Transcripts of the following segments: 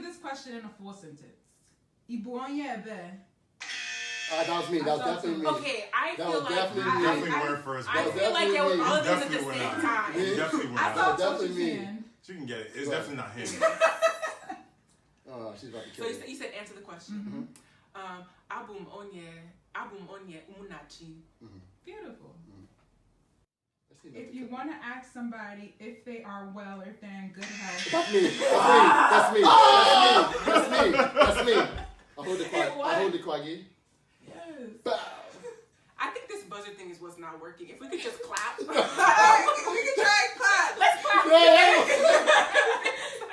this question in a full sentence. Ibuonye be. That was me. That was definitely me. Okay, I feel like definitely were first. I feel like it was all of these at the Definitely same were not. time. Definitely were I not. thought Definitely me. She can get it. It's definitely not him. Oh, she's about to kill So me. you said answer the question. Abum onye umunachi. Beautiful. If you want to ask somebody if they are well or if they're in good health. That's me. I hold the quaggy. Yes. Bow. I think this buzzer thing was not working. If we could just clap. We can try and clap. Let's clap.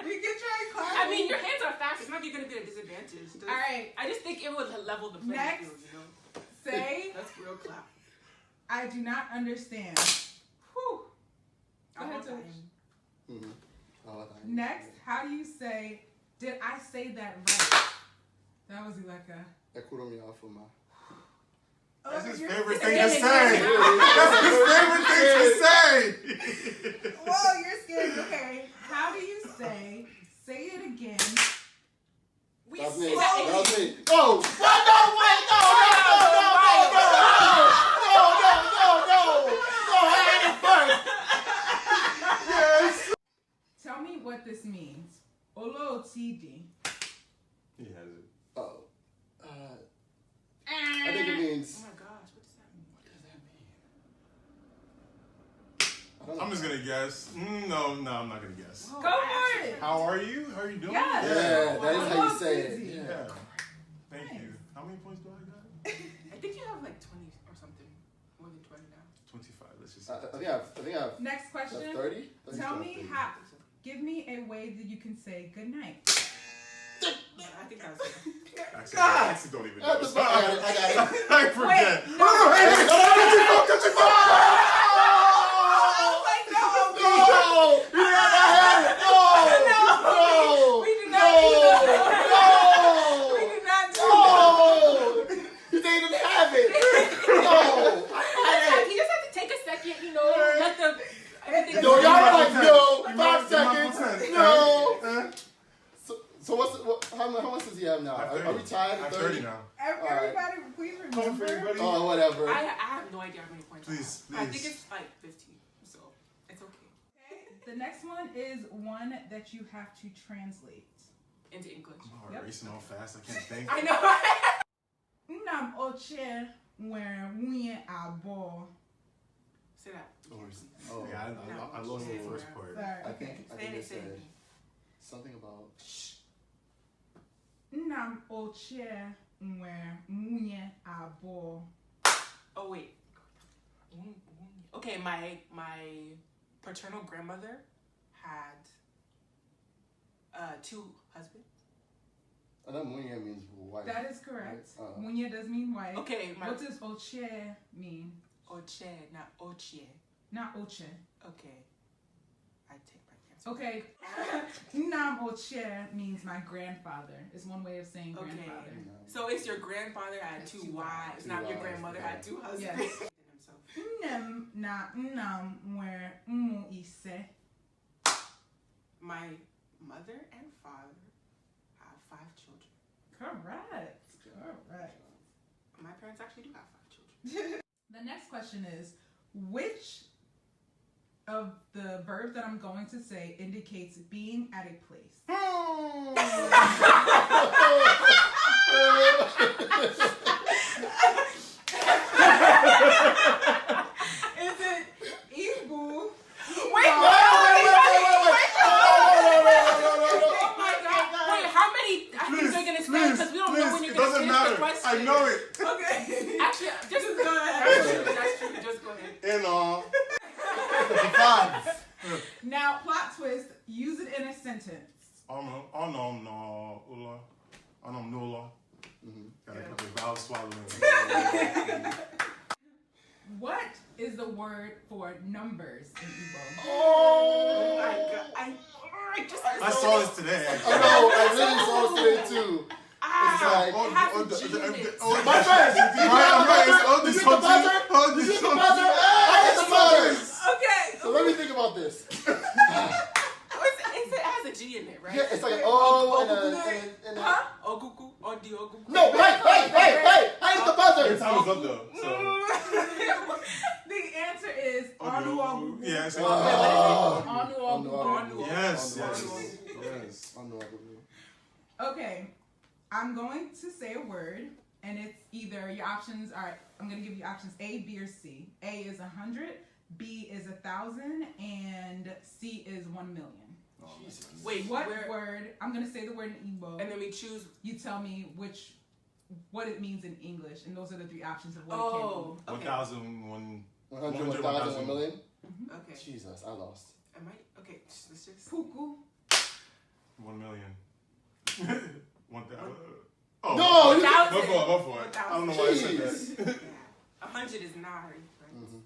We can try and clap. I mean, your hands are fast. It's not you're going to be at a disadvantage. All right. I just think it would level the playing Next. field, you know? Say, Let's real clap. I do not understand. Whew. Go ahead, Tosh. Next, how do you say, did I say that right? That was like a... That's his favorite thing to say. That's his favorite thing to say. Whoa, you're scared. Okay. How do you say it again? That was me. No! Yes! Tell me what this means. Olo TD. He has it. Oh. I think it means... Oh my gosh, what does that mean? I'm just gonna guess. No, I'm not gonna guess. Whoa, Go for it. How are you? How are you doing? Yes. Yeah, that is how you say it. Yeah. Thank you. How many points do I got? I think you have like 20 or something. More than 20 now. 25. Let's just. I think I have Next question. 30? Tell me how. Give me a way that you can say good night. Yeah, I think that's it. Actually, I actually don't even know. I got it. I forget. Wait, no. We did not do that. You didn't even have it. No. He just had to take a second, you know, let the everything. No, y'all are like, no, 5 seconds. seconds. No. So how much does he have now? Are we tied I'm at 30 now. Everybody, please remember. Oh, whatever. I have no idea how many points. Please. I think it's like 15, so it's okay. Okay. The next one is one that you have to translate into English. I'm racing all fast. I can't think. I know. Nam oche where we are born. Say that. Oh, Yeah, I lost the first part. Sorry. I think it Say said it. something about. Nam oche where we are born. Oh wait. Okay, my paternal grandmother had 2 husbands. I know Munya means wife. That is correct. Right? Munya does mean wife. Okay, What does oche mean? Oche, not Ochie. Not oche. Okay. I take my answer. Okay. Nam oche means my grandfather. It's one way of saying Okay. grandfather. So it's your grandfather had 2 wives, not your grandmother had 2 husbands. Yes. Nem na nam where umu ise. My mother and father have 5 children. Correct. My parents actually do have 5 children. The next question is, which of the verbs that I'm going to say indicates being at a place? Is it Igbo? Wait, oh my god. Wait, how many things are going to say? Because we don't know when you're going to finish the question. I know it. Okay. Actually, just go ahead. That's true. Just go ahead. And Now, plot twist, use it in a sentence. Nula. Gotta put the vowel swallowing. What is the word for numbers in Igbo? Oh my god. I saw this today. I know, I really saw it today too. It's like, my friend, you get the buzzer? You get the buzzer? I get the buzzer! Okay. So let me think about this. It has a G G in it, right? Yeah, it's like an O and a... Huh? Ogugu, Odi Ogugu. No, hey! I ain't the buzzer! Your time is up though. So. The answer is Anu Ogugu. Yeah, it's Anu Ogugu. Yes. Okay, I'm going to say a word, and it's either your options are. I'm going to give you options A, B, or C. A is 100, B is 1,000, and C is 1 million. Oh, wait, what word? I'm going to say the word in Igbo, and then we choose. You tell me what it means in English, and those are the three options of what it can mean. Okay. 1,000, 100, 1,000, 1 million. Okay. Jesus, I lost. Am I? Okay, let's just. Puku. 1 million. 1,000. Oh, no, go for it. I don't know why I said that. Yeah. 100 is 9, right? Mm-hmm.